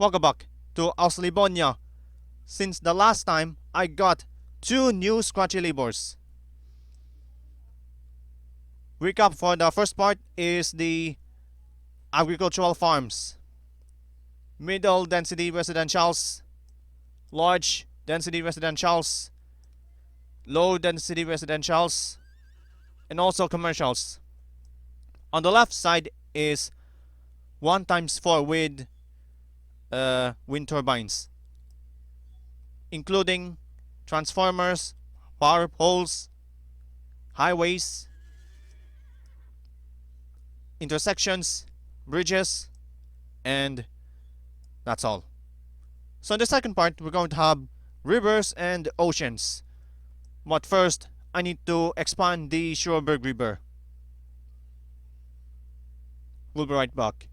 Welcome back to Auslavonia. Since the last time, I got 2 new scratchy labors. Recap for the first part is the agricultural farms, middle density residentials, large density residentials, low density residentials, and also commercials. On the left side is 1x4 with wind turbines, including transformers, power poles, highways, intersections, bridges, and that's all. So in the second part, we're going to have rivers and oceans. But first, I need to expand the Schureberg River. We'll be right back.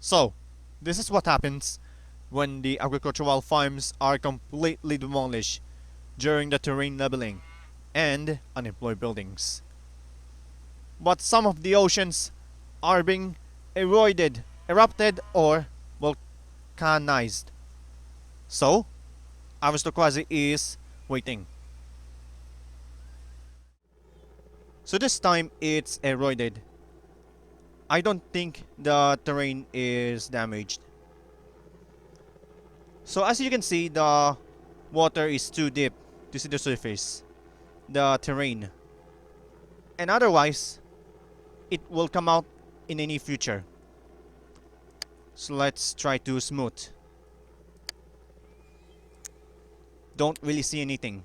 So, this is what happens when the agricultural farms are completely demolished during the terrain leveling and unemployed buildings. But some of the oceans are being eroded, erupted, or volcanized. So, Aristocrazy is waiting. So this time it's eroded. I don't think the terrain is damaged. So as you can see, the water is too deep to see the surface, the terrain. And otherwise, it will come out in any future. So let's try to smooth. Don't really see anything.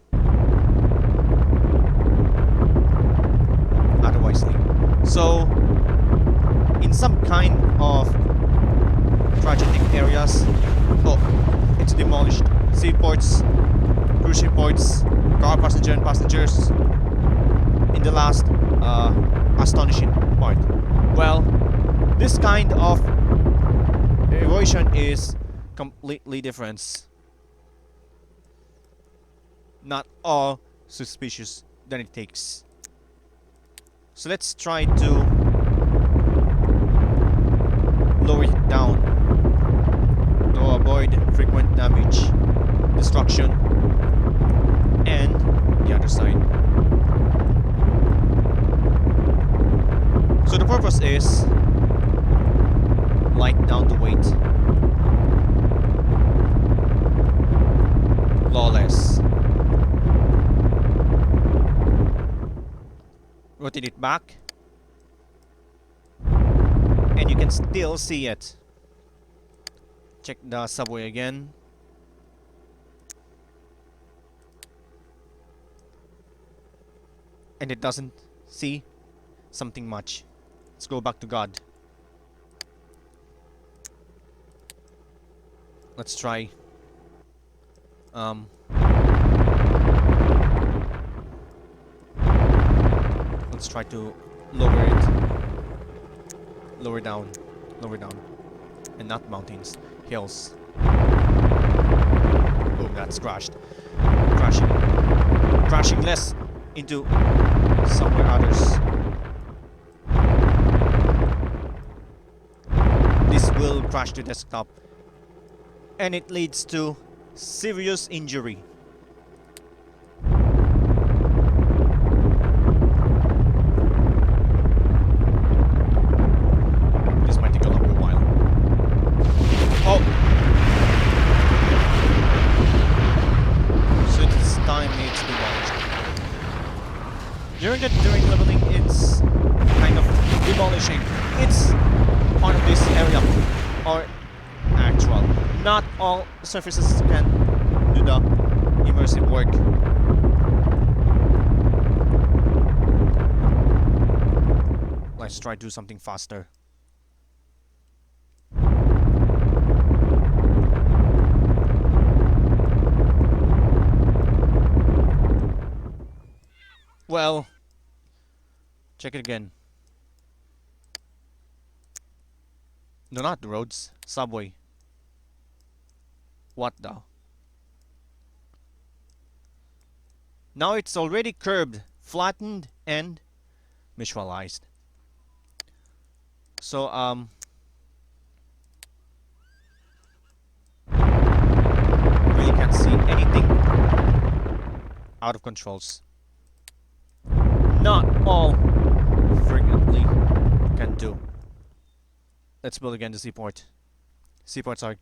Otherwise, so in some kind of strategic areas. Oh, it's demolished. Seaports, cruise ship ports, car passenger and passengers. In the last astonishing part. Well, this kind of erosion is completely different. Not all suspicious than it takes. So let's try to lower it down to avoid frequent damage, destruction, and the other side. So the purpose is light down the weight. Lawless. Rotate it back. And you can still see it. Check the subway again. And it doesn't see something much. Let's go back to God. Let's try. Let's try to lower it. Lower down. Lower down. And not mountains. Hills. Oh, that's crashed. Crashing. Crashing less into somewhere others. This will crash the desktop. And it leads to serious injury. This might take a longer while. Oh! So this time it's demolished. During the terrain leveling, it's kind of demolishing. It's part of this area. Or actual. Not all surfaces can do the immersive work. Let's try to do something faster. Well, check it again. No, not the roads. Subway. What the? Now it's already curved, flattened, and visualized. So, really can't see anything out of controls. Not all frequently can do. Let's build again the seaport. Seaports are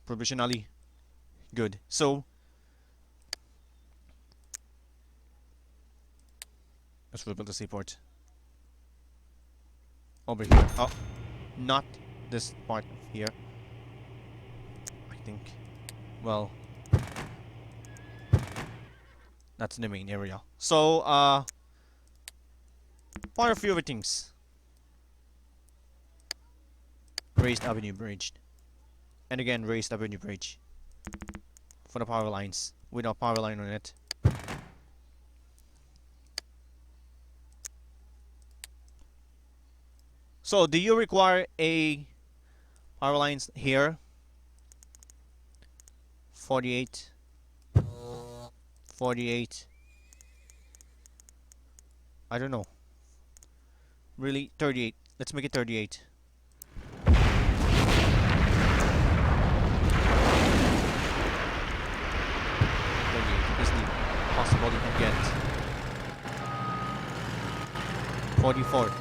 provisionally good. So let's rebuild the seaport. Over here. Oh, not this part here. I think. Well, that's the main area. So, quite a few other things. Raised Avenue Bridge. And again, raised Avenue Bridge. For the power lines. With a power line on it. So, do you require a power lines here? 48. 48. I don't know. Really? 38. Let's make it 38. 38 is the possible you can get. 44.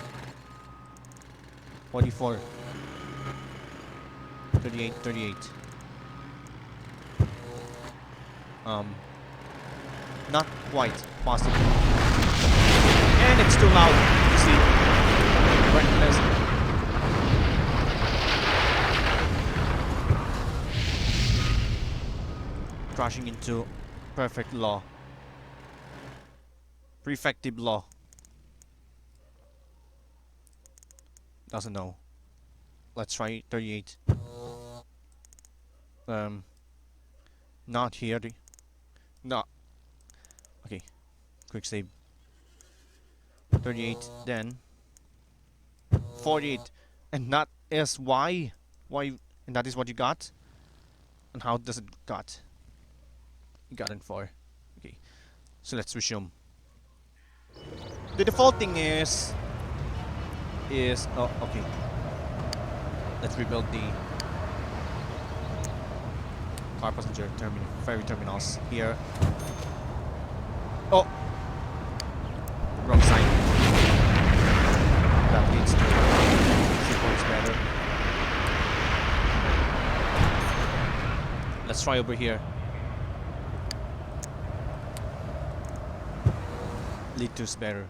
44. 38, 38. Not quite possible. And it's too loud. You see? Reckless. Crashing into perfect law. Prefective law. Doesn't know. Let's try 38. Um, not here. No. Okay. Quick save. 38. Then 48. And that is why. Why? And that is what you got. And how does it got? You got it for. Okay. So let's resume. The default thing is oh okay. Let's rebuild the car passenger terminal ferry terminals here. Oh, wrong sign. That leads to 3 points better. Let's try over here. Lead 2 is better.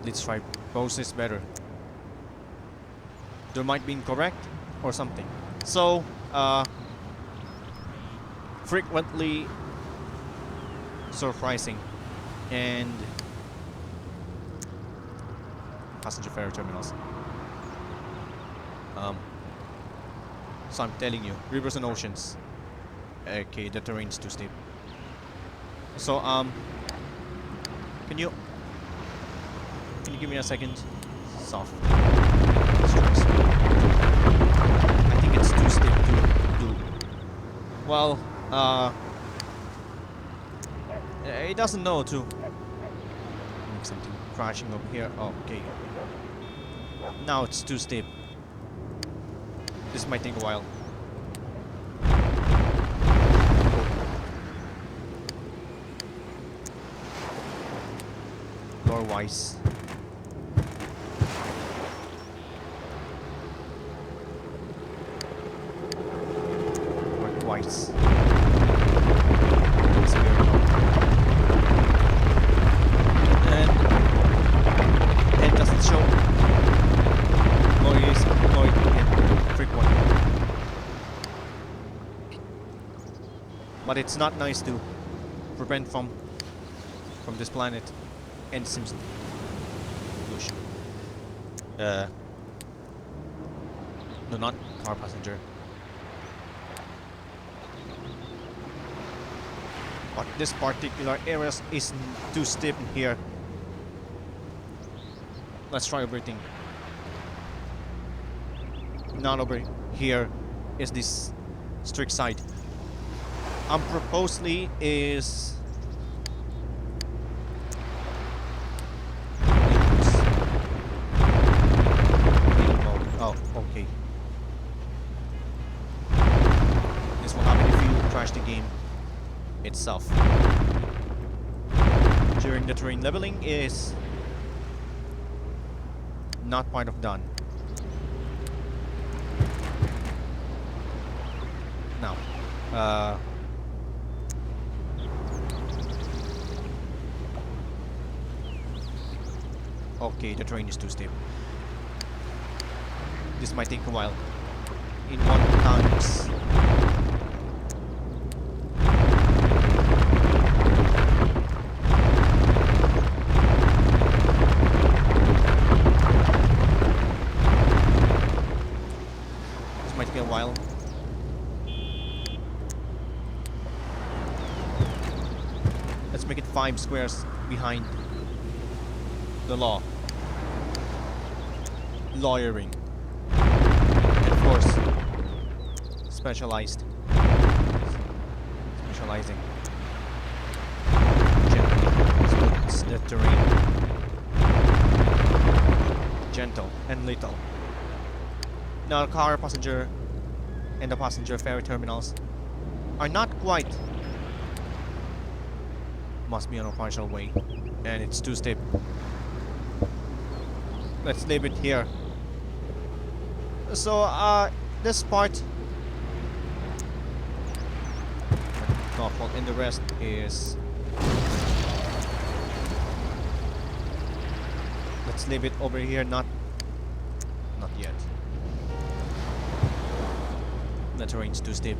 Let's try both is better. There might be incorrect or something. So, frequently surprising and passenger ferry terminals. So I'm telling you, rivers and oceans. Okay, the terrain's too steep. So can you give me a second? Soft. I think it's too steep to do. Well, it doesn't know to. Something crashing over here. Oh, okay. Now it's too steep. This might take a while. Lore-wise. Work-wise. It's a miracle. And it doesn't show noise and frequent. But it's not nice to prevent from this planet and SimCity. No, not car passenger. But this particular area is too steep here. Let's try everything. Not over here is this strict side. Proposedly is oh, okay. This will happen if you crash the game itself. During the terrain leveling is not part of done. Now, okay, the terrain is too steep. This might take a while. In 1 times. This might take a while. Let's make it 5 squares behind the law. Lawyering. And of course, specializing. Gently. It's the terrain. Gentle and little. Now the car passenger and the passenger ferry terminals are not quite. Must be on a partial way. And it's too steep. Let's leave it here. So, this part awful, and the rest is let's leave it over here, not yet. The terrain's too steep.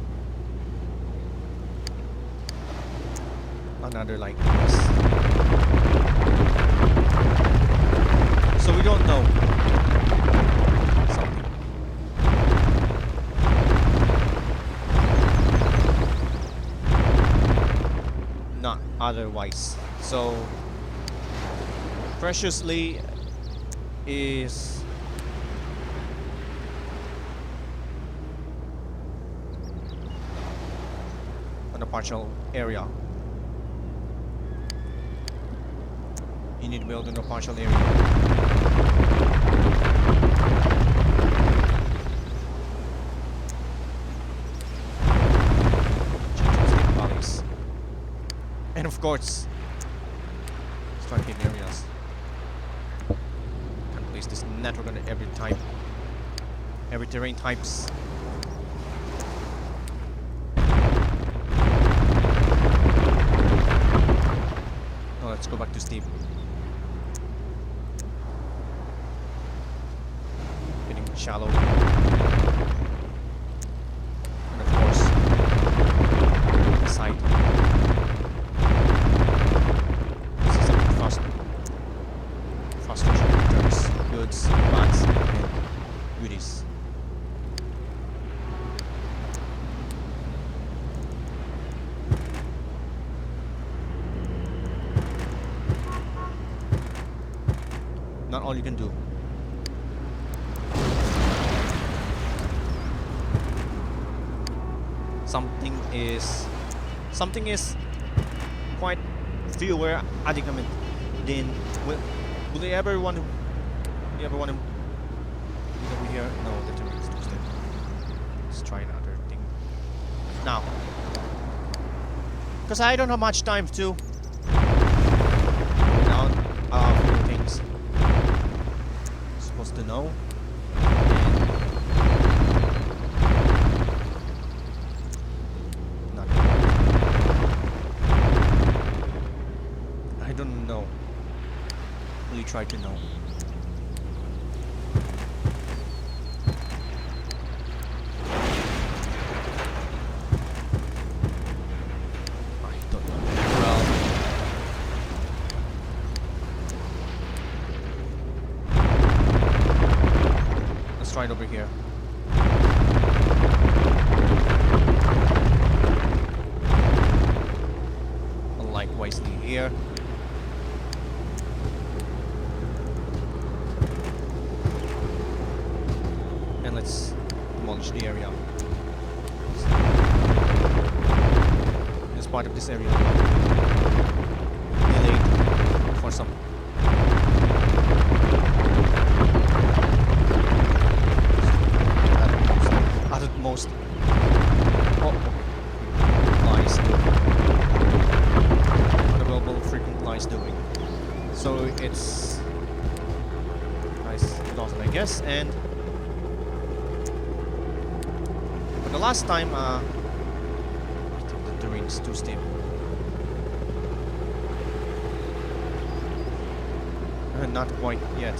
Another like this. So we don't know something. otherwise. So preciously is on a partial area. You need to build in a partial area. Valleys. And of course, start hitting areas. Can place this network on every type, every terrain types. Oh, let's go back to steep. Getting shallow. And of course, the side. This is something fast. Frustration returns goods, bads, and goodies. Not all you can do. Something is quite fewer adequate than will they ever want to get over here? No, the terrain is too steep. Let's try another thing. Now. Because I don't have much time to down a few things. Supposed to know. Not. I don't know. Really try to know. Right over here. Likewise here. And let's demolish the area. This part of this area delayed for some most lies doing. Unavailable frequent lies doing. So it's nice nothing, I guess. And for the last time, I think the terrain is too steep. Not quite yet.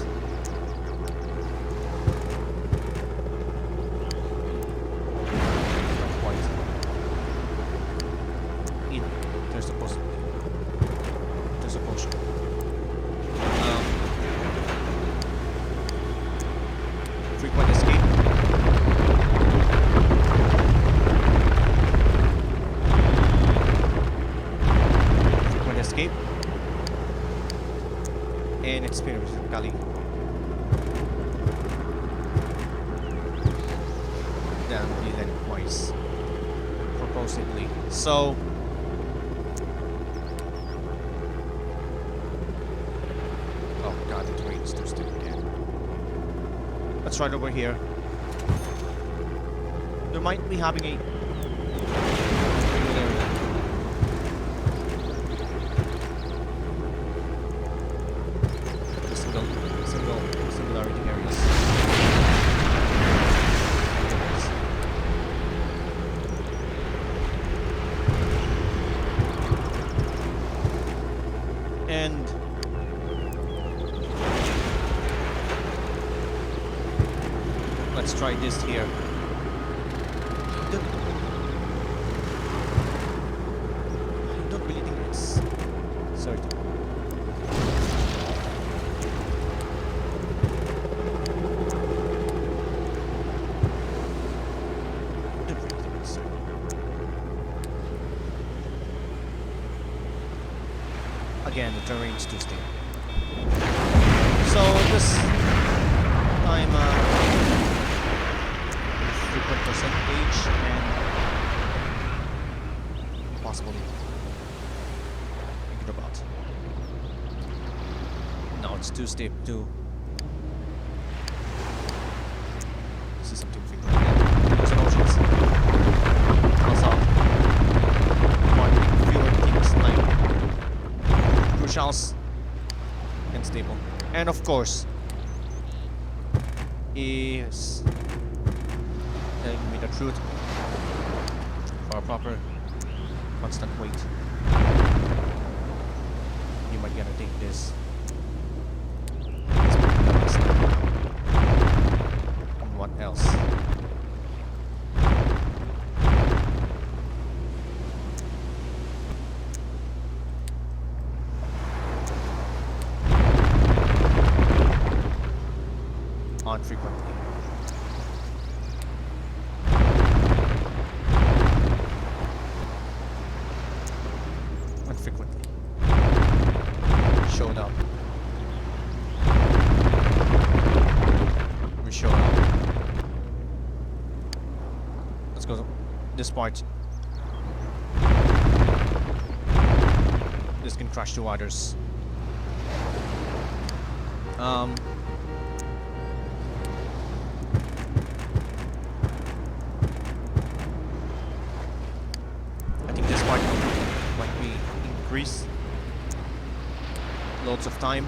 Frequent escape. Frequent escape. And experience Kali. Then we let it twice. Proposedly. So oh god, the terrain is too steep again. Let's right over here. There might be having a singularity areas. And let's try this here. I don't really think it's certain. I don't really think it's certain. again, the terrain's too steep. So this time, frequent percentage and possibly think about. No, it's too steep too. This is something frequent. There's an options. Also, marketing fewer things like crucials and stable. And of course, is telling me the truth for a proper constant weight. You might gonna take this. And what else? On frequently. Unfrequently. Showed up. We showed up. Let's go to this part. This can crash to others. Loads of time.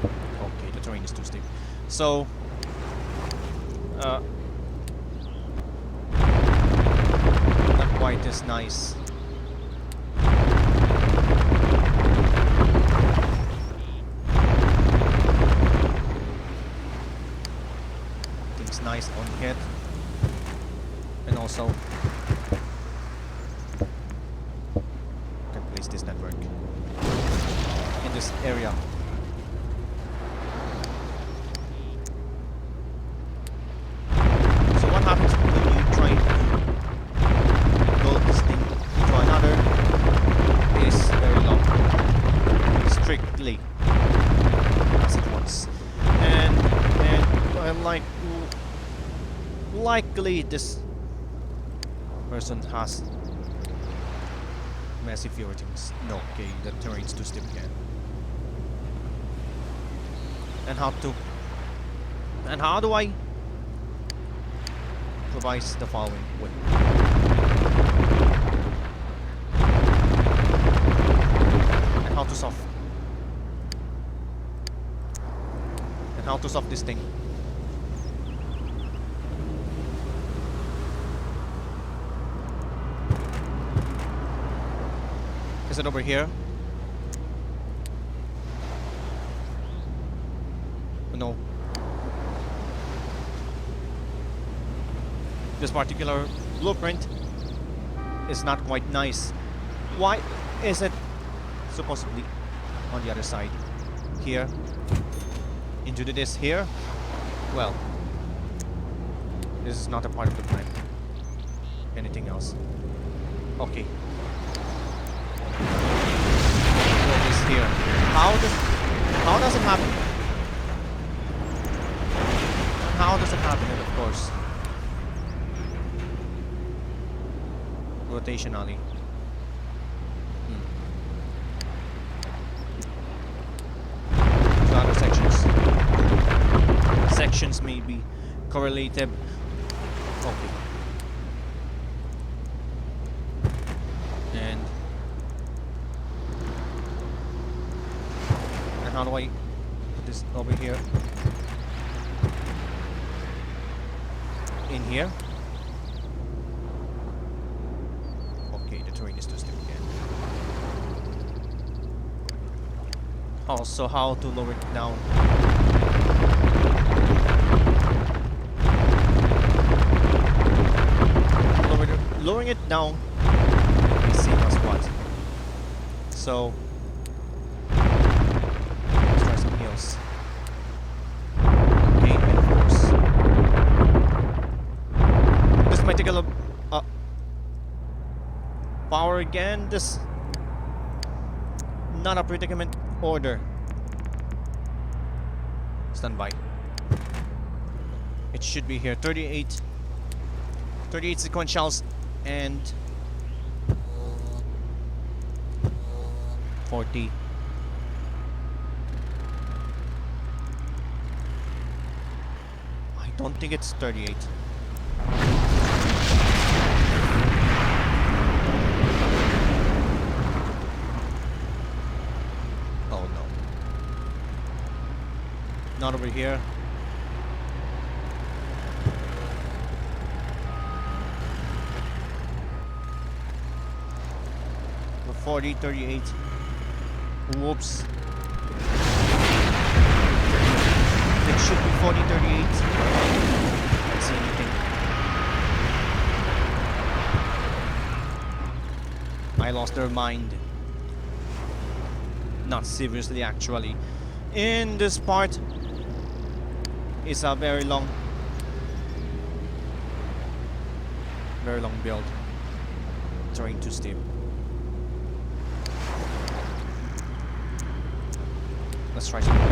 Okay, the terrain is too steep. So, not quite as nice. Things nice on head, and also can place this network in this area. So what happens when you try to load this thing into another is very long, strictly as it wants, and likely this person has massive fewer things. No, okay, the terrain's too steep again. And how do I provide the following way? And how to solve this thing? Is it over here? No. This particular blueprint is not quite nice. Why is it supposedly on the other side? Here. Into this here? Well, this is not a part of the plan. Anything else? Okay. What is here? How does it happen? How does it happen? And of course, rotationally. To other sections may be correlated. Okay. And how do I put this over here? In here. Okay, the terrain is too steep again. Also, how to lower it down? Lowering it down is same as what? So let's try some heals. Okay, and of course this might take a little power again. This Not a predicament order. Stand by. It should be here. 38 sequentials and 40. I don't think it's 38. Oh no. Not over here. The 40, 38. Whoops. It should be 40, 38. Can't see anything. I lost their mind. Not seriously, actually. In this part is a very long build. Terrain too steep. Let's try something.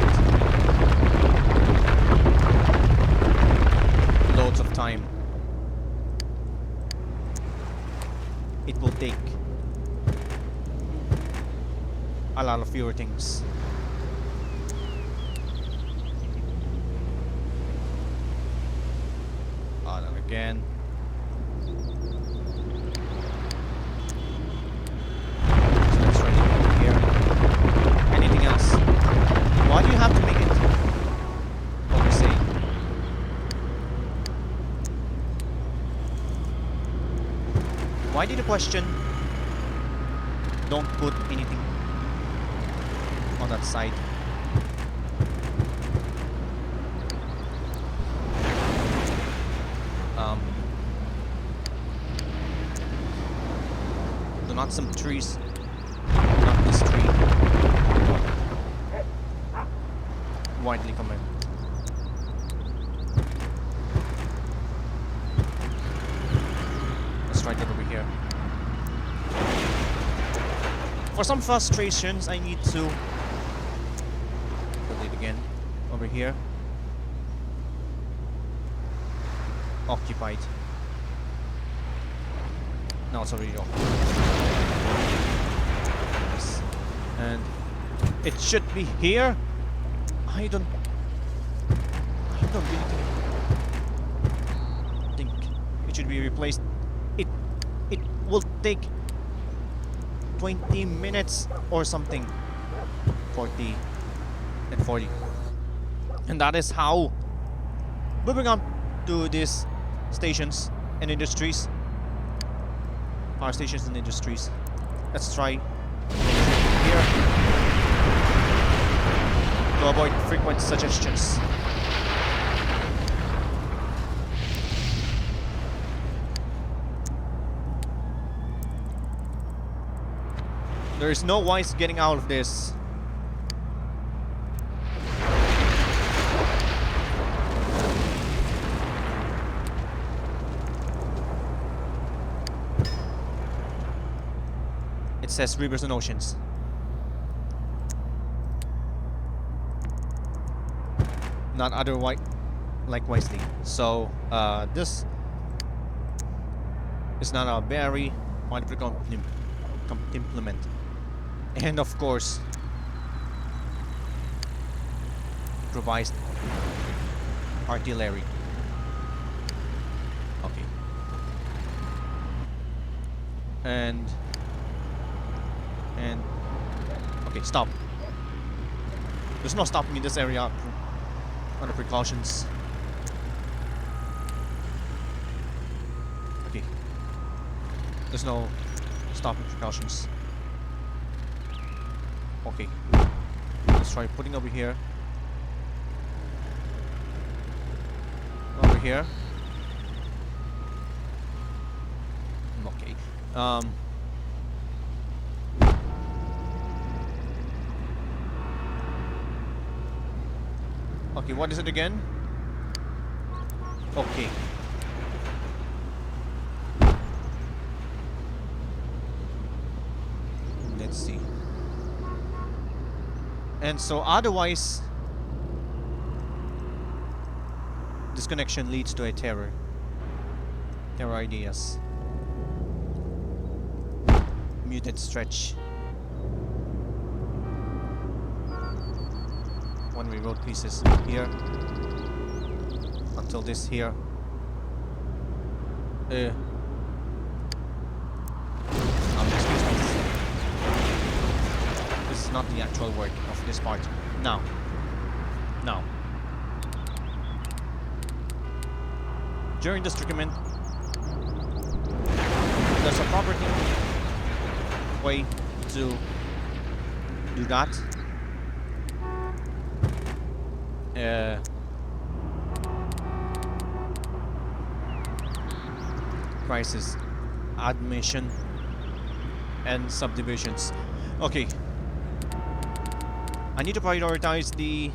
Loads of time. It will take a lot of fewer things. And again. So let's try it here. Anything else? Why do you have to make it oversay? Why did the question don't put anything on that side? Do not some trees. Not this tree. Widely common. Let's try that over here. For some frustrations, I need to build it again. Over here. Occupied. Now it's already occupied. Yes. And it should be here. I don't really think it should be replaced. It will take 20 minutes or something. 40 and 40. And that is how. Moving on to these stations and industries. Power stations and industries. Let's try here to avoid frequent suggestions. There is no wise getting out of this. It says rivers and oceans. Not otherwise, like wisely. So this is not a very wonderful implement. And of course, provides artillery. Okay. And okay, stop. There's no stopping in this area under precautions. Okay. There's no stopping precautions. Okay. Let's try putting over here. Over here. Okay. Okay, what is it again? Okay. Let's see. And so otherwise, this connection leads to a terror. Terror ideas. Muted stretch. One-way road pieces here. Until this here. Excuse me. This is not the actual word of this part. Now. Now. During this document, there's a proper way to do that. Crisis, admission, and subdivisions. Okay. I need to prioritize the...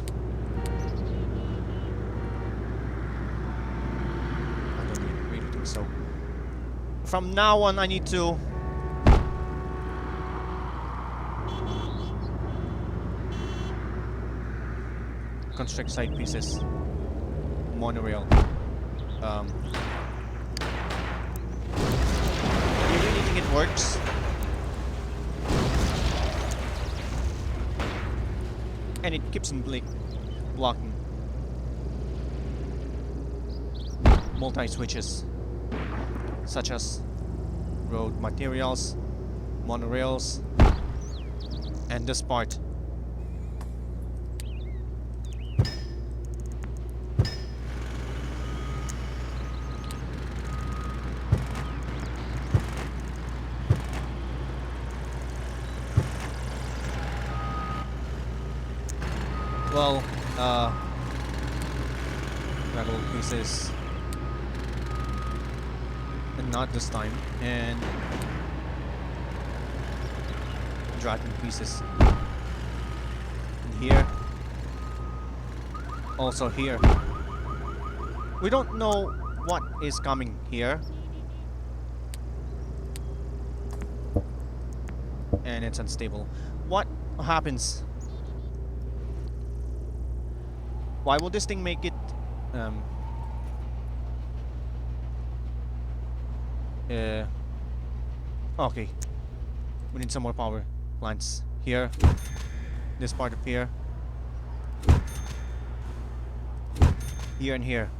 I don't really think so. From now on, I need to... construct side pieces. Monorail. Do you really think it works? And it keeps on blocking. Multi-switches, such as road materials, monorails, and this part. Well, metal pieces, and not this time, and dragon pieces. And here, also here. We don't know what is coming here, and it's unstable. What happens? Why will this thing make it okay. We need some more power lines here. This part up here. Here and here.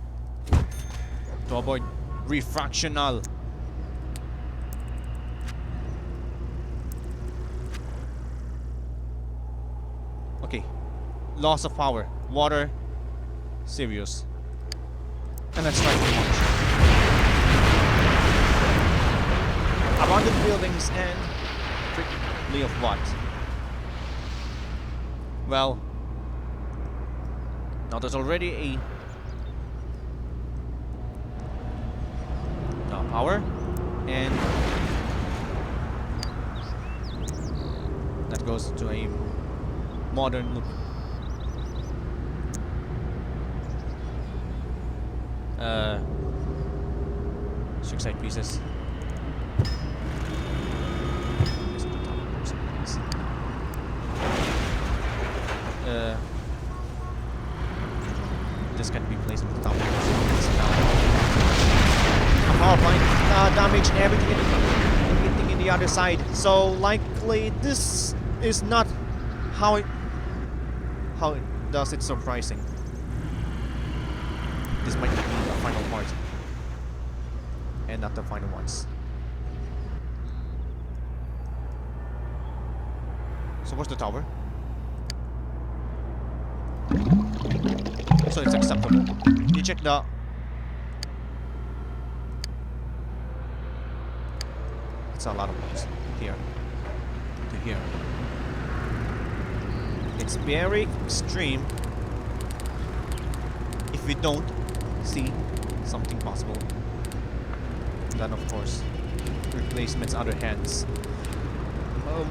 To avoid refractional. Okay. Loss of power. Water. Serious. And let's try to launch. Abandoned buildings and strictly of what? Well, now there's already a power, and that goes to a modern loop. Six side pieces. This can be placed on the top. Power plant damage everything in the other side. So likely this is not how it does it surprising. This might be the final part, and not the final ones. So where's the tower? So it's acceptable. You check the... It's a lot of moves. Here. To here. It's very extreme if we don't see something possible. Then of course, replacements other hands.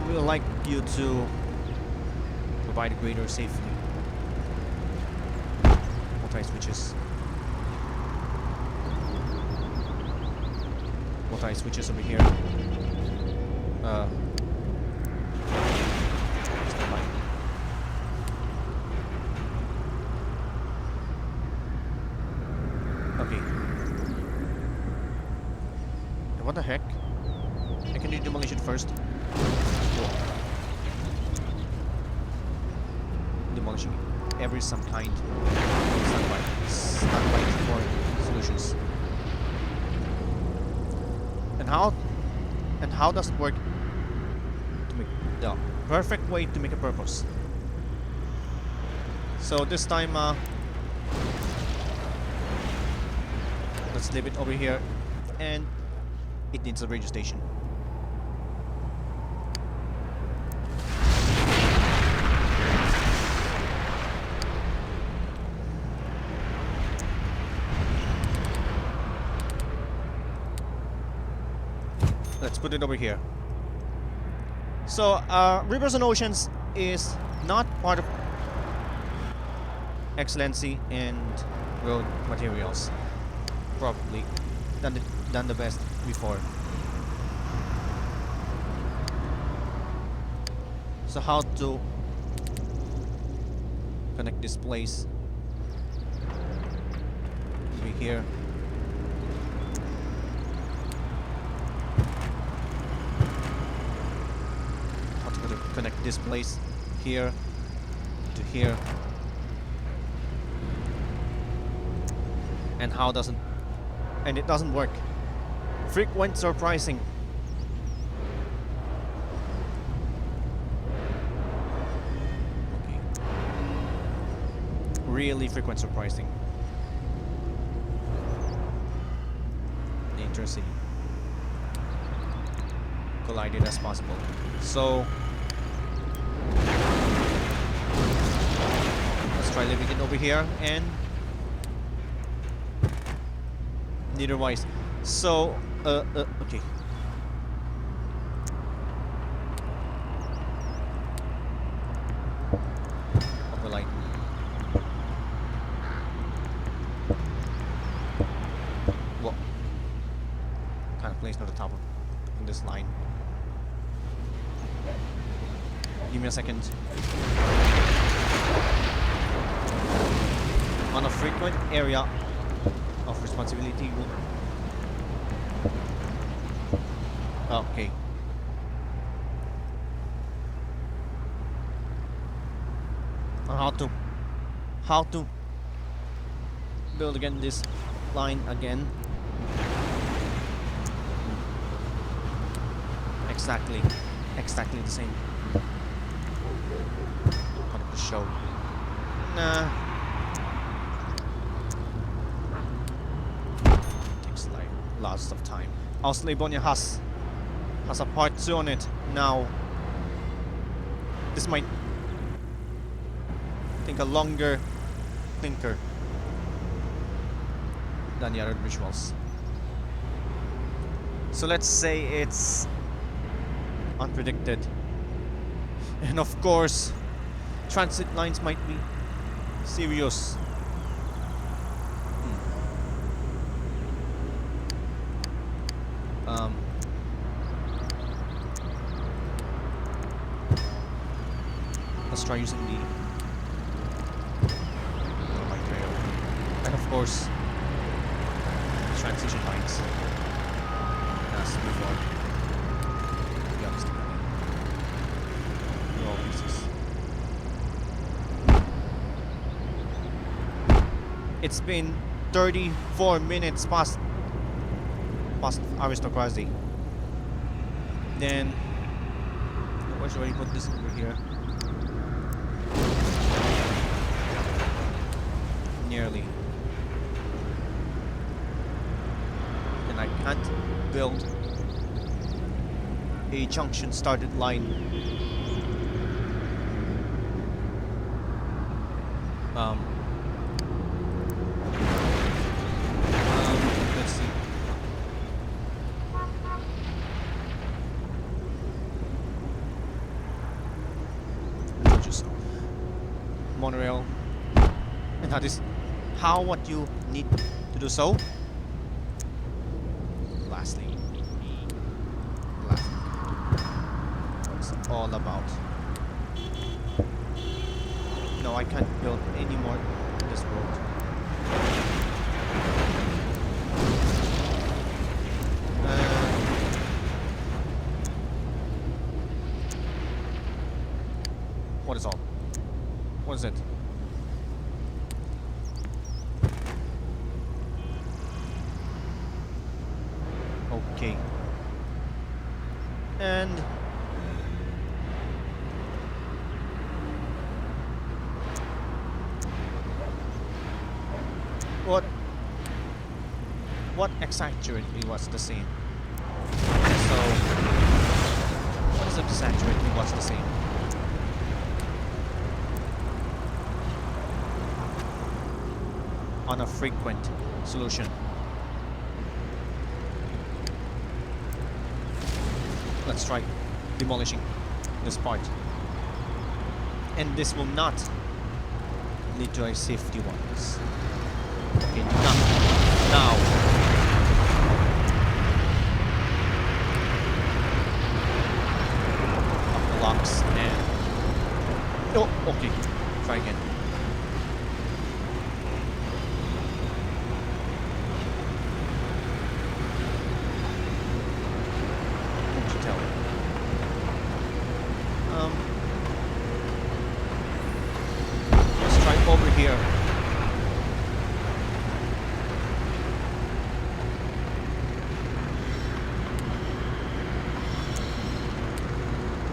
We would like you to provide greater safety. Multi-switches. Multi-switches over here. the heck? I can do demolition first. Whoa. Demolishing every some kind. Standby for solutions. And how does it work to make the perfect way to make a purpose? So this time, let's leave it over here, and it needs a radio station. Let's put it over here. So, rivers and oceans is not part of excellency and road materials. Probably done the best before. So how to connect this place? Over here. How to connect this place here to here? And how doesn't, and it doesn't work. Frequent surprising. Okay. Really frequent surprising. The intercity collided as possible. So let's try leaving it over here and neither wise. So, okay. Overlight. What kind of place on the top of in this line? Give me a second. On a frequent area of responsibility. Okay. How to build again this line again? Exactly the same. On the show. Nah. Lots of time. Auslavonia has a part 2 on it now. This might take a longer thinker than the other visuals. So let's say it's unpredicted, and of course transit lines might be serious. Let's try using the light rail, and of course transition lines as before. To be honest, all pieces. It's been 34 minutes past Aristocrazy. Then where should I put this over here? Nearly. And I can't build a junction started line. Let's see. Just monorail, and that is what you need to do so. Lastly, what's it all about? No, I can't build any more this road. is all? What is it? Okay. And what exactly was the same? So what is exactly what's the same? On a frequent solution. Let's try demolishing this part. And this will not lead to a safety ones. Okay, now. Up the locks and... Oh, okay. Try again. Let's try over here.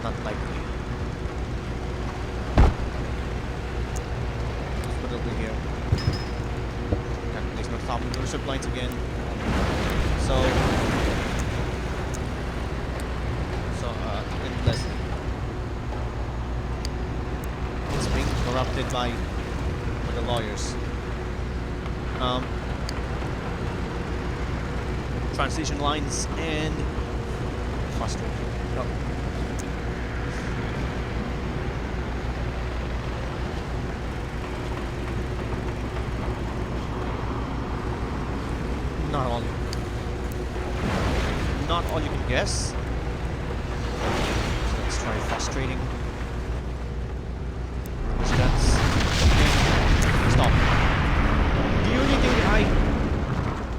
Not likely. Let's put it over here. Can't place my top of the lines again. Endless. It's being corrupted by the lawyers. Transition lines and frustrating. No. Not all you can guess. So let's try frustrating. Resistance. Okay. Stop. Do you really think I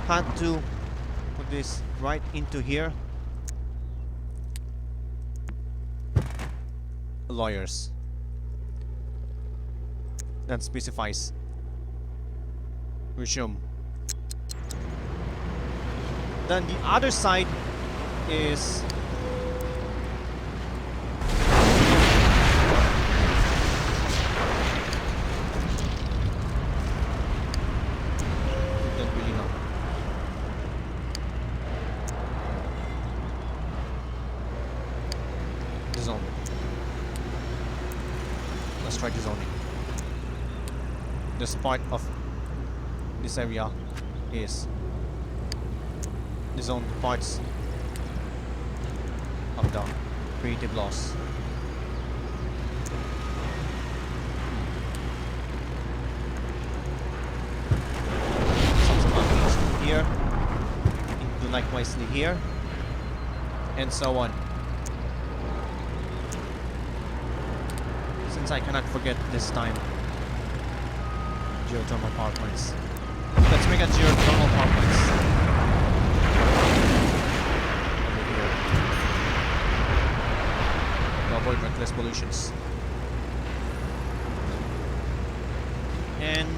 had to put this right into here? Lawyers. That specifies. Resume. Then the other side is don't really know. The zone. Let's try the zoning. This part of this area is the zone parts of the creative loss. Some here, do likewise here, and so on. Since I cannot forget this time, geothermal power plants. Let's make a geothermal power plants. Avoid reckless pollutions. And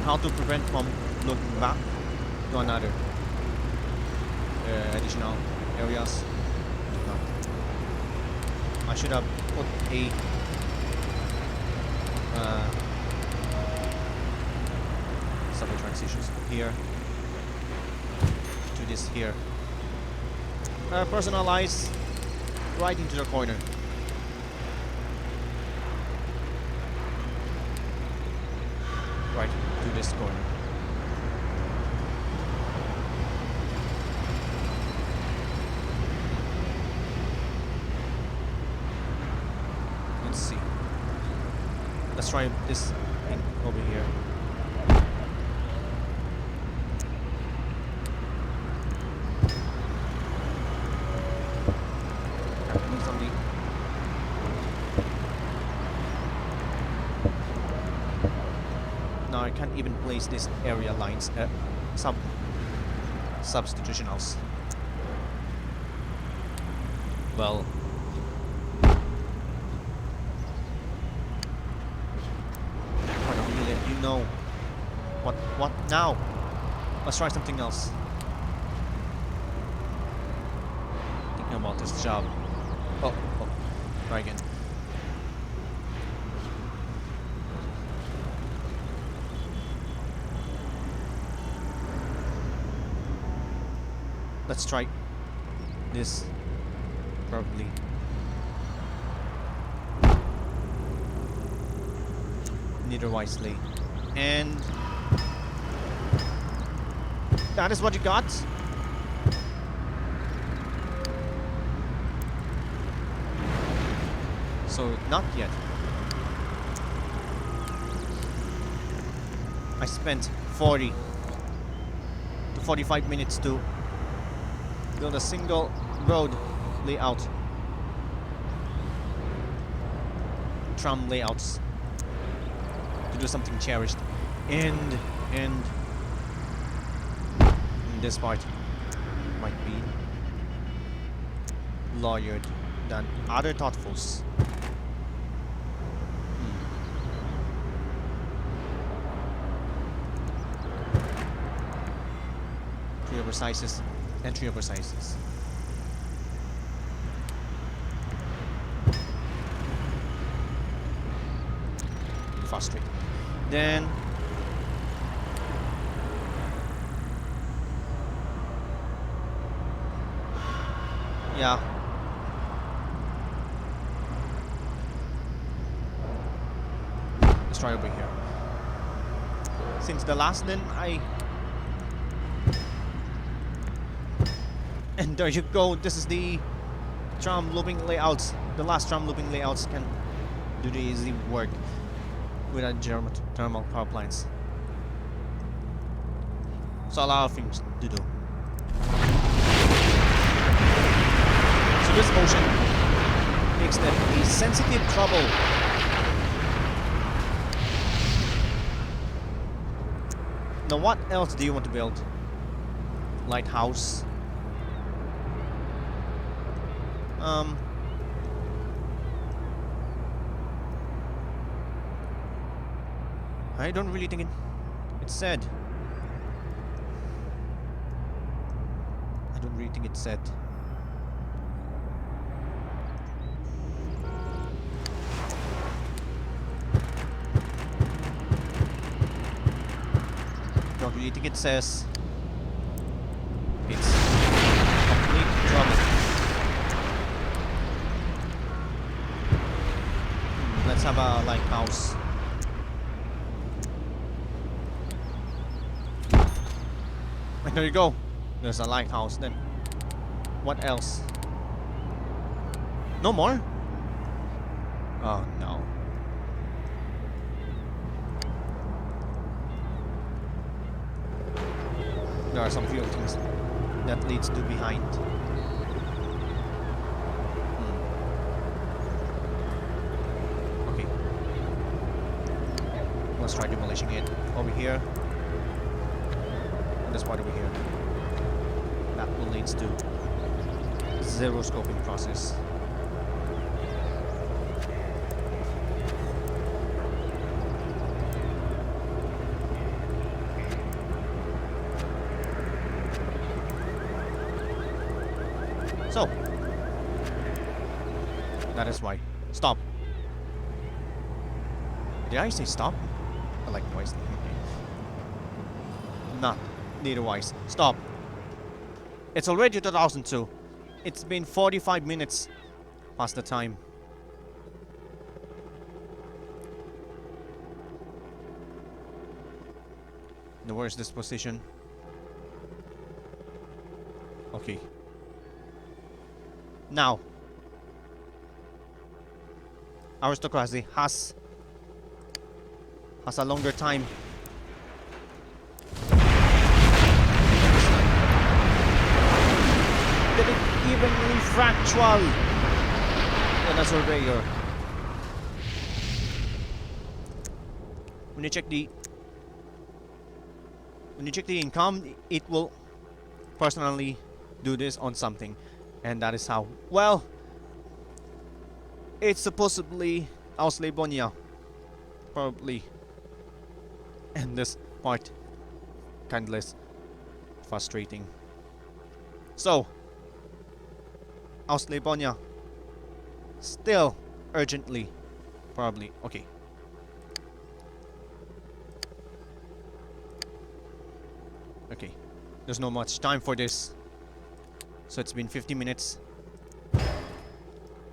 how to prevent from looking back to another additional areas. I should have put a subway transitions here to this here. Personalize right into the corner. Right to this corner. Let's see. Let's try this thing over here. Now I can't even place this area lines substitutionals. Well, I don't really let you know. What now? Let's try something else. Thinking about this job. Oh, try again. Let's try this. Probably. Neither wisely. And that is what you got? So, not yet. I spent 40 to 45 minutes to build a single road layout. Tram layouts. To do something cherished. And this part might be lawyered than other thoughtfuls. Three oversizes and three oversizes. Frustrating. Then yeah. Let's try over here. Since the last then and there you go, this is the tram looping layouts. The last tram looping layouts can do the easy work without geothermal power plants. So a lot of things to do. So this motion makes them a sensitive trouble. Now what else do you want to build? Lighthouse. I don't really think it's said. I don't really think it's said. Don't really think it says. It's complete trouble. Let's have a lighthouse. And there you go. There's a lighthouse then. What else? No more? Oh no. There are some few things that leads to behind. Okay. Let's try demolishing it over here. This part over here. That will lead to zero scoping process. So that is why. Stop. Did I say stop? I like twice. Not. Neither wise. Stop. It's already 2002. It's been 45 minutes past the time. Now where's this position? Okay. Now Aristocrazy has a longer time. Evenly fractal than a surveyor. When you check the income, it will personally do this on something, and that is how. Well, It's supposedly Auslavonia, probably. And this part, kind of less frustrating. So, Auslavonia, still urgently, probably. Okay. Okay. There's not much time for this. So it's been 50 minutes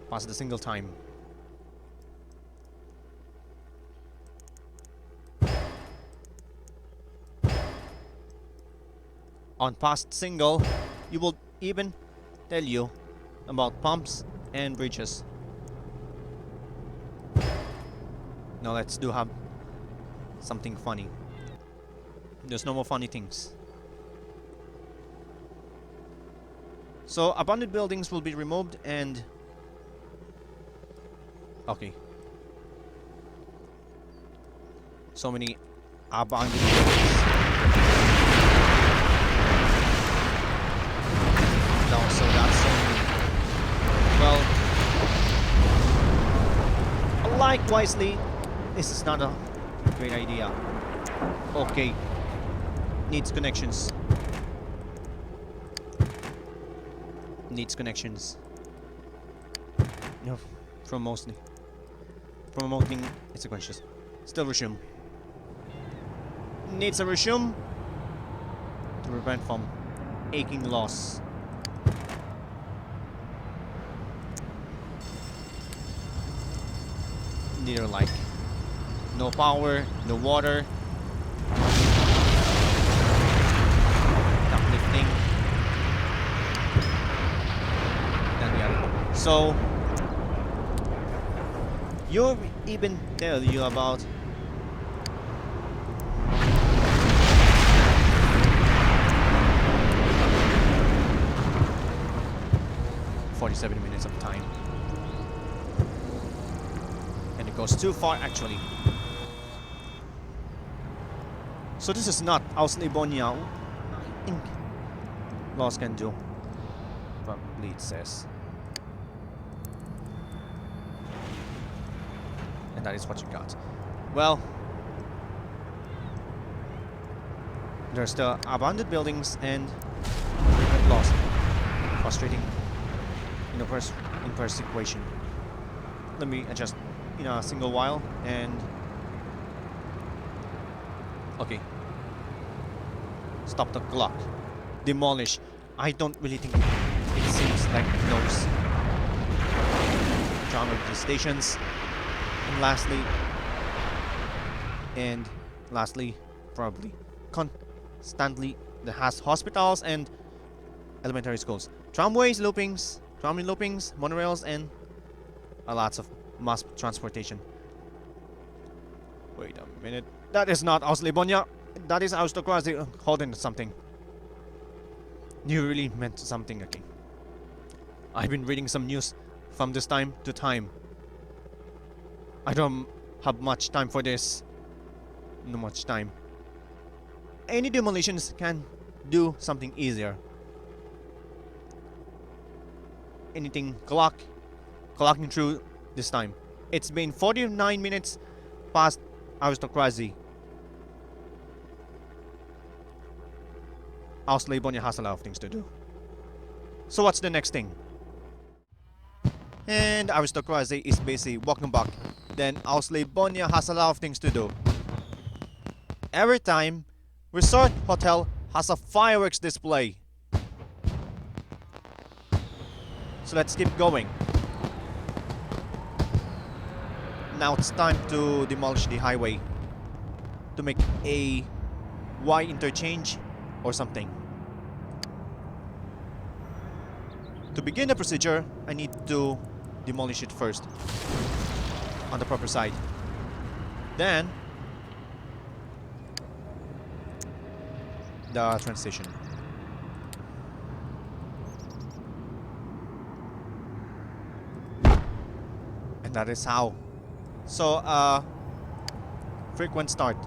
past the single time. On past single, you will even tell you about pumps and bridges. Now let's do have something funny. There's no more funny things. So abandoned buildings will be removed and... Okay. So many abandoned buildings. No, so that's so many. Well, likewise, this is not a great idea. Okay. Needs connections. Needs connections. No, promoting it's a conscious. Still resume. Needs a resume to prevent from aching loss. Neither like no power, no water, uplifting. So you'll even tell you about 47 minutes of time. And it goes too far actually. So this is not Auslavonia. I think laws can do. Probably it says. And that is what you got. Well, there's the abandoned buildings and lost. Frustrating in persecution. Let me adjust in a single while and okay. Stop the clock. Demolish. I don't really think it seems like those genre stations. And lastly, probably constantly that has hospitals and elementary schools, tramways, tramway loopings, monorails, and lots of mass transportation. Wait a minute. That is not Auslavonia. That is Aristocrazy holding something. You really meant something, okay. I've been reading some news from this time to time. I don't have much time for this. No much time. Any demolitions can do something easier. Anything clocking through this time. It's been 49 minutes past Aristocrazy. Auslavonia has a lot of things to do. So what's the next thing? And Aristocrazy is busy walking back. Then Auslavonia has a lot of things to do. Every time, resort hotel has a fireworks display. So let's keep going. Now it's time to demolish the highway to make a Y interchange or something. To begin the procedure, I need to demolish it first on the proper side. Then the transition. And that is how. So frequent start.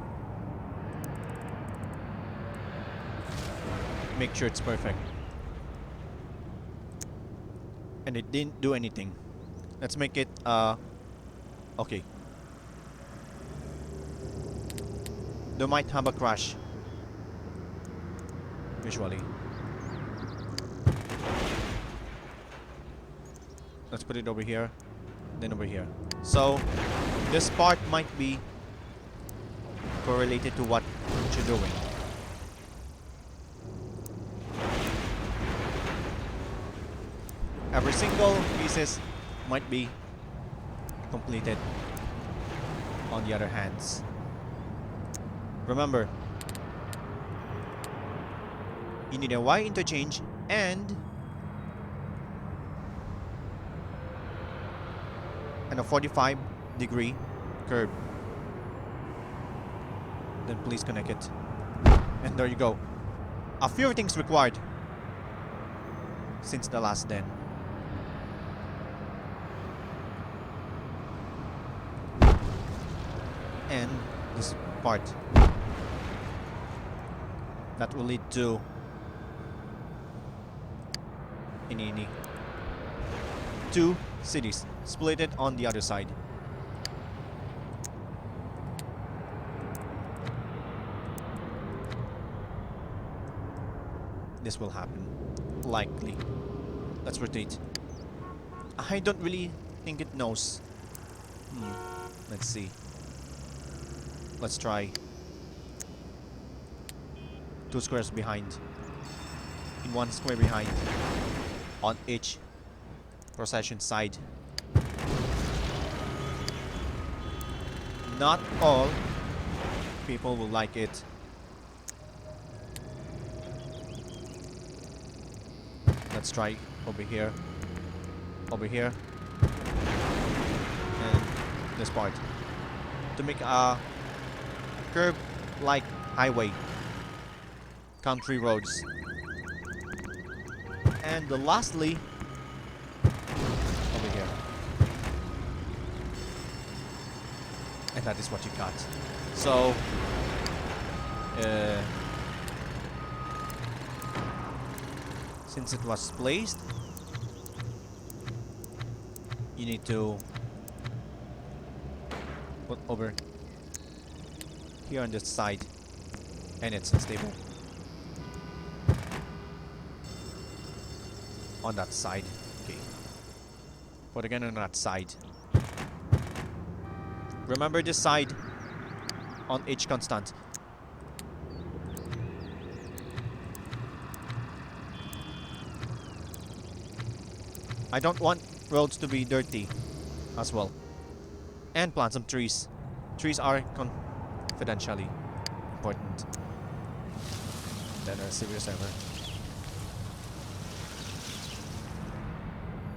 Make sure it's perfect. And it didn't do anything. Let's make it okay. They might have a crash. Usually. Let's put it over here. Then over here. So this part might be correlated to what you're doing. Every single pieces might be completed on the other hands. Remember, you need a Y interchange and a 45-degree curve. Then please connect it. And there you go. A few things required since the last den. And this part that will lead to ini two cities split it on the other side. This will happen likely. Let's rotate. I don't really think it knows. Let's see. Let's try 2 squares behind, in 1 square behind on each procession side. Not all people will like it. Let's try over here, and this part to make a curve like highway, country roads. And lastly, over here. And that is what you got. So, since it was placed, you need to put over here on this side, and it's unstable on that side. Okay, put again on that side. Remember this side on each constant. I don't want roads to be dirty as well. And plant some trees. Trees are confidentially important. Then a serious ever.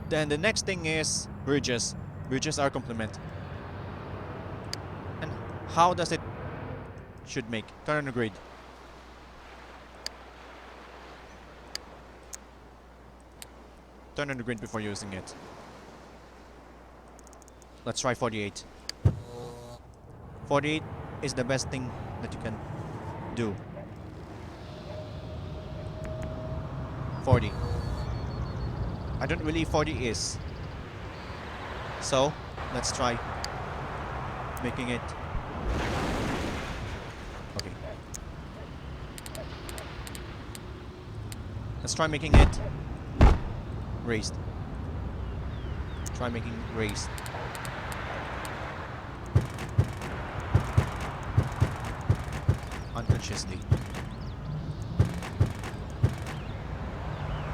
Then the next thing is bridges. Bridges are complement. And how does it should make? Turn on the grid. Turn on the grid before using it. Let's try 48. 48 is the best thing that you can do. 40. I don't believe 40 is. So, let's try making it. Okay. Let's try making it raised. Try making it raised. Unconsciously.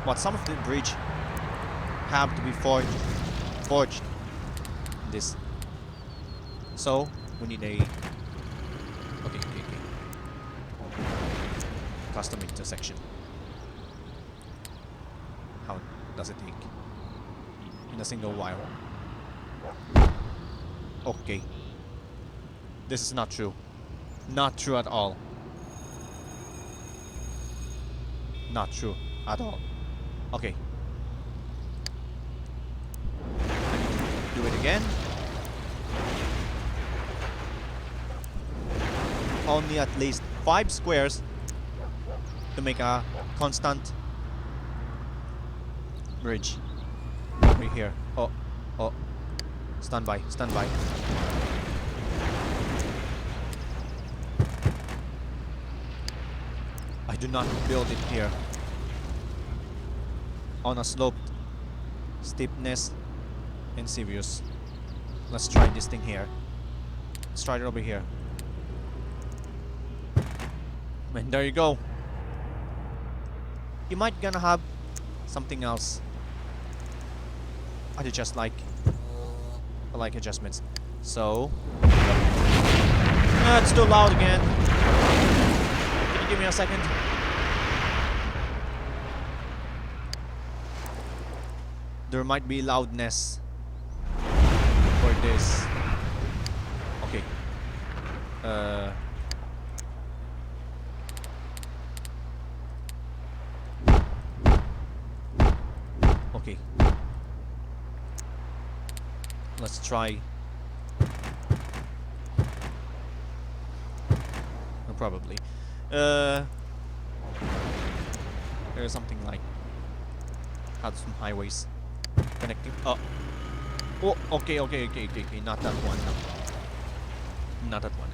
But some of the bridge have to be forged this. So we need a okay. Custom intersection. How does it take? In a single wire. Okay. This is not true. Not true at all. Not true at all. Okay. I need to do it again. Only at least 5 squares to make a constant bridge over here. Oh. Stand by, stand by. I do not build it here. On a sloped steepness and serious. Let's try this thing here. Let's try it over here. And there you go. You might gonna have something else. I do just like adjustments. So it's too loud again. Can you give me a second? There might be loudness for this. Okay. Okay. Let's try. Probably. There's something like had some highways connecting. Oh, okay. Not that one. No. Not that one.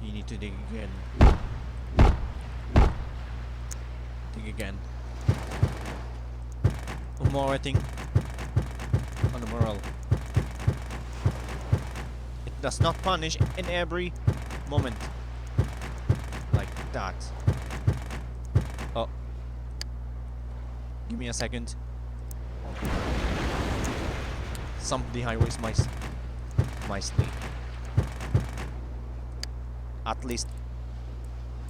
You need to dig again. Dig again. More, I think. On the moral. It does not punish in every moment. Like that. Oh. Give me a second. Some of the highways nicely. At least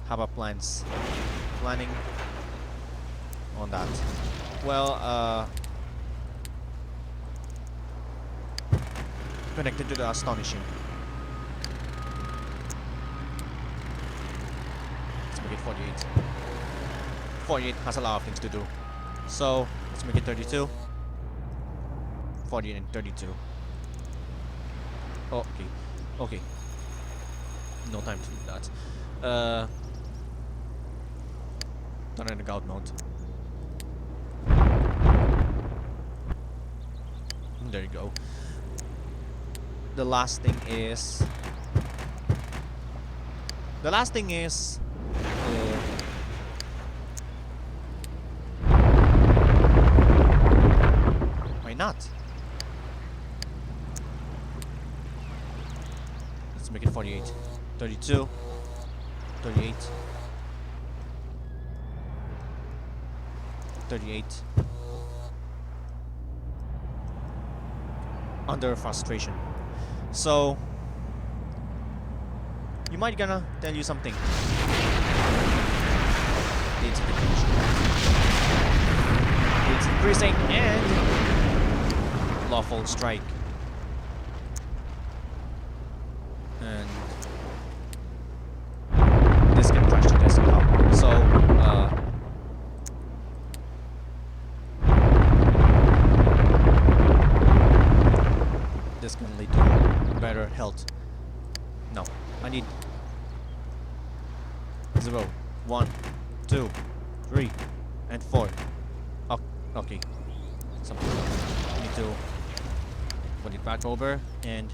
have a planning on that. Well, connected to the astonishing. Let's make it 48. 48 has a lot of things to do. So let's make it 32. 48 and 32. Oh, okay. Okay. No time to do that. Turn in the gout mode. There you go. The last thing is why not? Let's make it 48, 32, 38, 38. Under frustration. So you might gonna tell you something. It's increasing and lawful strike. And this can crash the desktop. So this can lead to better health. No, I need 0, 1, 2, 3, and 4. Oh, okay. Something. I need to put it back over and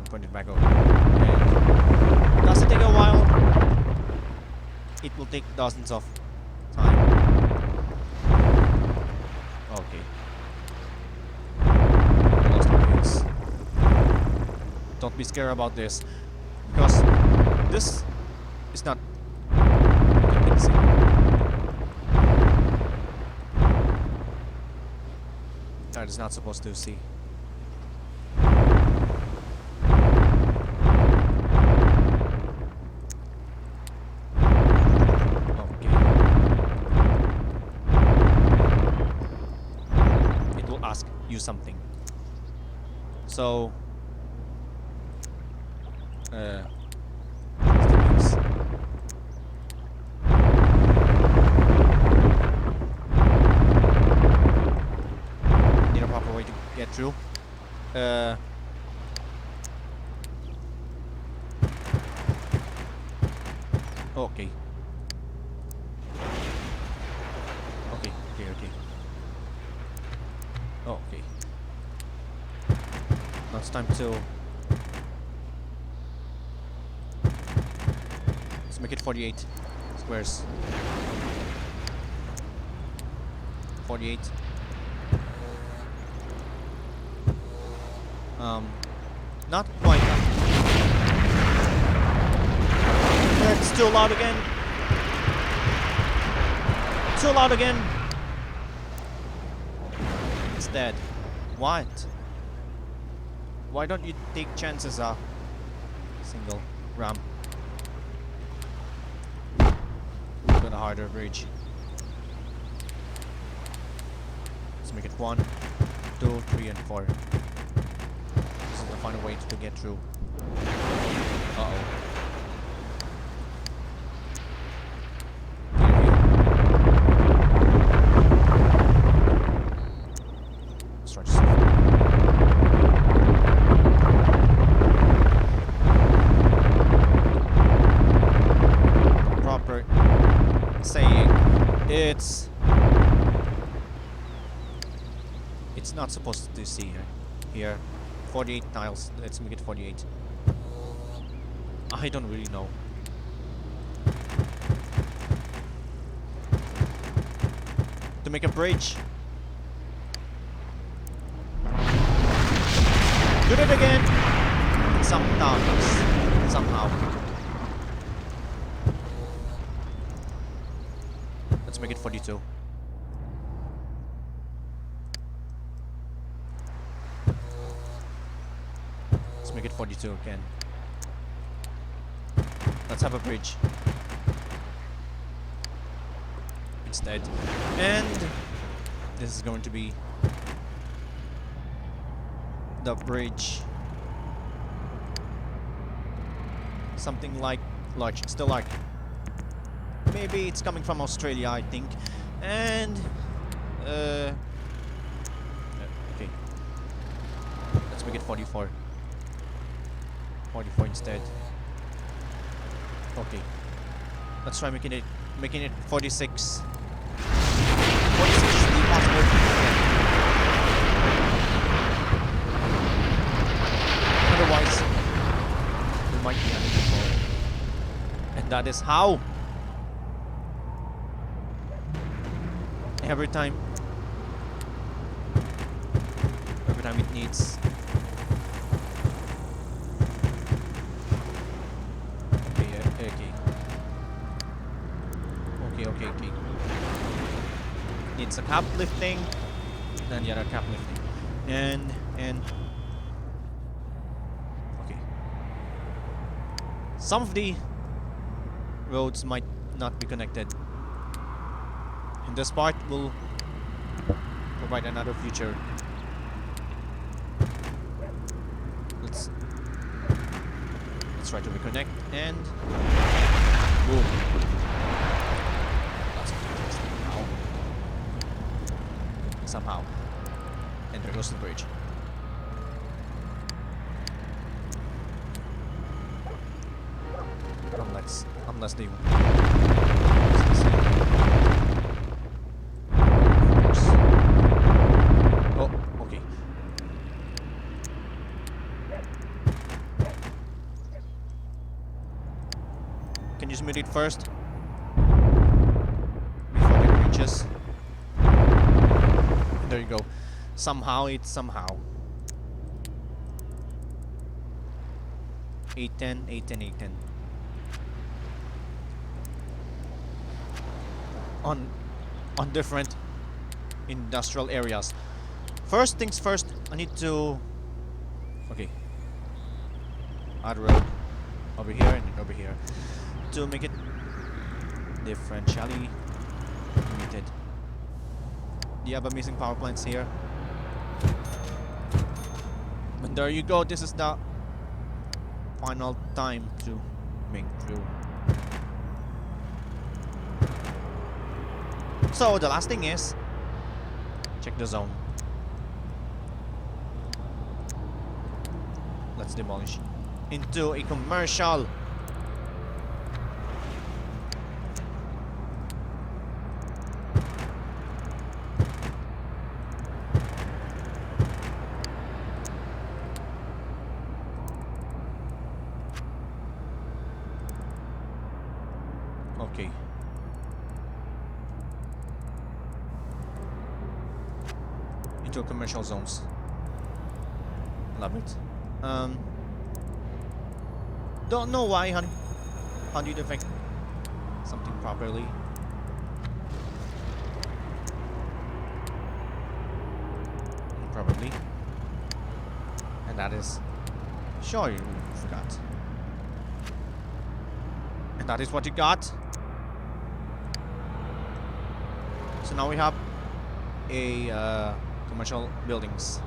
put it back over. And does it take a while? It will take dozens of time. Okay. Don't be scared about this, because this is not convincing. That is not supposed to see. Okay. It will ask you something. So need a proper way to get through. Okay. Okay. Oh, okay. Now it's time to... Let's make it 48 squares. 48. Not quite. It's too loud again. Too loud again. It's dead. What? Why don't you take chances, single ramp? Got a harder bridge. Let's make it 1, 2, 3, and 4. This is the final way to get through. Uh-oh. Let's try to save it. The proper saying, it's not supposed to see here. 48 tiles. Let's make it 48. I don't really know. To make a bridge. Did it again. Somehow. Let's make it 42. Make it 42 again. Let's have a bridge instead. And this is going to be the bridge. Something like large. Still large. Maybe it's coming from Australia, I think. And okay. Let's make it 44. 44 instead. Okay. Let's try making it 46. 46 is the possible. Otherwise, we might be under control. And that is how. Every time it needs. Okay. Needs a cap lifting, and the other cap lifting, and okay. Some of the roads might not be connected. And this part will provide another future. Let's try to reconnect and boom. Somehow. And there goes the bridge. Unless they oh, okay. Can you submit it first? Before it reaches. There you go. Somehow. 810. On different industrial areas. First things first, I need to... Okay. Add road. Over here and over here. To make it differentially limited. Do you have amazing power plants here? And there you go. This is the final time to make through. So the last thing is check the zone. Let's demolish into a commercial. into commercial zones. Love it. Don't know why, hun. How do you defect something properly? Probably. And that is... Sure, you forgot. And that is what you got. So now we have a commercial buildings.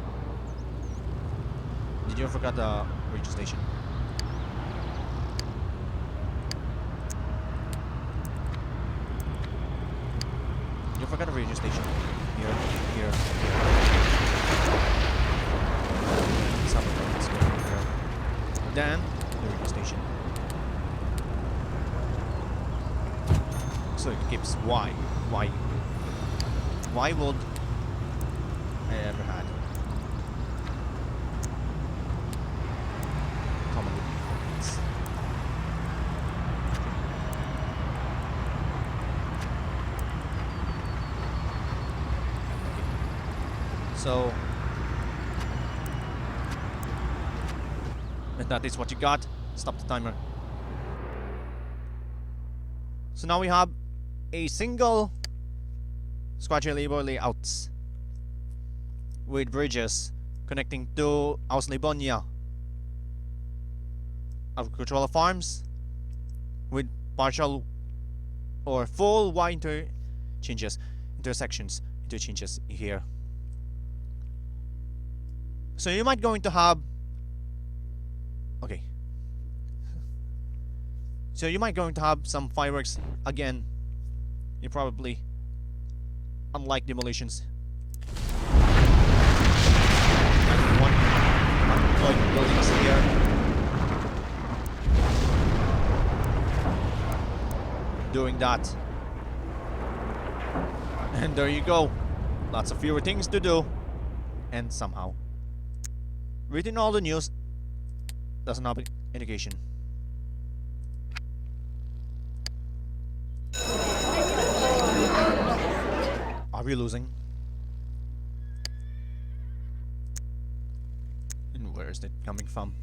Did you forget the radio station? You forgot the radio station. Here, here, some of them is going here. Then the radio station. So it keeps Y. Why would I ever had common points? So, and that is what you got. Stop the timer. So now we have a single square labor layouts with bridges connecting to Auslavonia agricultural farms with partial or full Y intersections here. So you might going to have so you might going to have some fireworks again. You probably, unlike demolitions, one unemployed buildings here. Doing that. And there you go. Lots of fewer things to do. And somehow, reading all the news doesn't have an indication. Are we losing? And where is it coming from?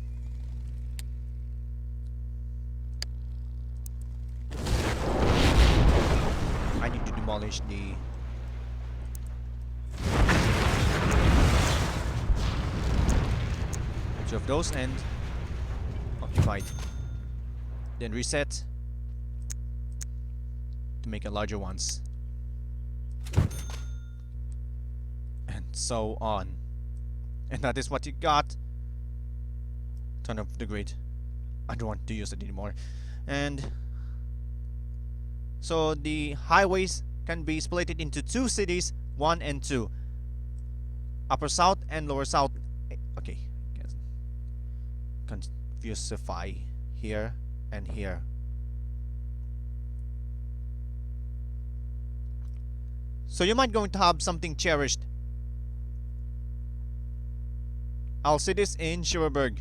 I need to demolish the two of those and occupied. Then reset to make a larger ones. And so on. And that is what you got. Turn off the grid. I don't want to use it anymore. And so the highways can be split into two cities, 1 and 2. Upper South and Lower South. Okay. Confusify here and here. So you might going to have something cherished. I'll see this in Schureberg.